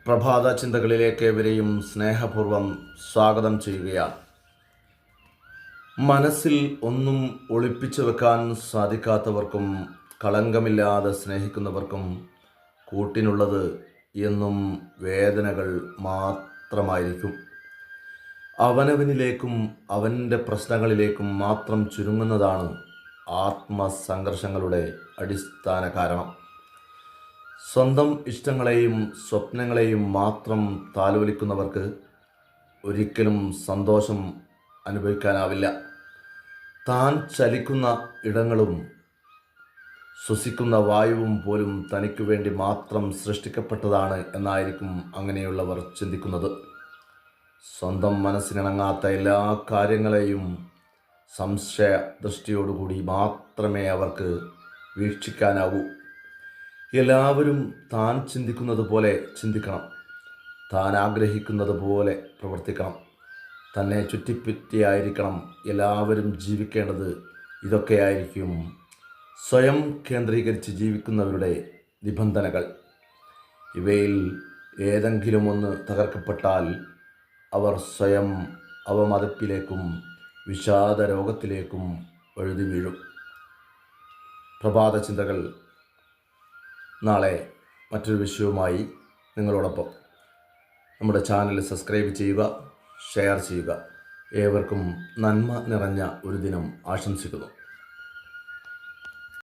പ്രഭാത ചിന്തകളിലേക്ക് ഏവരെയും സ്നേഹപൂർവ്വം സ്വാഗതം ചെയ്യുകയാണ്. മനസ്സിൽ ഒന്നും ഒളിപ്പിച്ചു വെക്കാൻ സാധിക്കാത്തവർക്കും കളങ്കമില്ലാതെ സ്നേഹിക്കുന്നവർക്കും കൂട്ടിനുള്ളത് എന്നും വേദനകൾ മാത്രമായിരിക്കും. അവനവനിലേക്കും അവൻ്റെ പ്രശ്നങ്ങളിലേക്കും മാത്രം ചുരുങ്ങുന്നതാണ് ആത്മസംഘർഷങ്ങളുടെ അടിസ്ഥാന കാരണം. സ്വന്തം ഇഷ്ടങ്ങളെയും സ്വപ്നങ്ങളെയും മാത്രം താലോലിക്കുന്നവർക്ക് ഒരിക്കലും സന്തോഷം അനുഭവിക്കാനാവില്ല. താൻ ചലിക്കുന്ന ഇടങ്ങളും ശ്വസിക്കുന്ന വായുവും പോലും തനിക്കു വേണ്ടി മാത്രം സൃഷ്ടിക്കപ്പെട്ടതാണ് എന്നായിരിക്കും അങ്ങനെയുള്ളവർ ചിന്തിക്കുന്നത്. സ്വന്തം മനസ്സിനിണങ്ങാത്ത എല്ലാ കാര്യങ്ങളെയും സംശയ ദൃഷ്ടിയോടുകൂടി മാത്രമേ അവർക്ക് വീക്ഷിക്കാനാവൂ. എല്ലാവരും താൻ ചിന്തിക്കുന്നത് പോലെ ചിന്തിക്കണം, താൻ ആഗ്രഹിക്കുന്നത് പോലെ പ്രവർത്തിക്കണം, തന്നെ ചുറ്റിപ്പറ്റിയായിരിക്കണം എല്ലാവരും ജീവിക്കേണ്ടത്. ഇതൊക്കെയായിരിക്കും സ്വയം കേന്ദ്രീകരിച്ച് ജീവിക്കുന്നവരുടെ നിബന്ധനകൾ. ഇവയിൽ ഏതെങ്കിലും ഒന്ന് തകർക്കപ്പെട്ടാൽ അവർ സ്വയം അവമതിപ്പിലേക്കും വിഷാദ രോഗത്തിലേക്കും വഴുതി വീഴും. പ്രഭാത ചിന്തകൾ നാളെ മറ്റൊരു വിഷയവുമായി നിങ്ങളോടൊപ്പം. നമ്മുടെ ചാനൽ സബ്സ്ക്രൈബ് ചെയ്യുക, ഷെയർ ചെയ്യുക. ഏവർക്കും നന്മ നിറഞ്ഞ ഒരു ദിനം ആശംസിക്കുന്നു.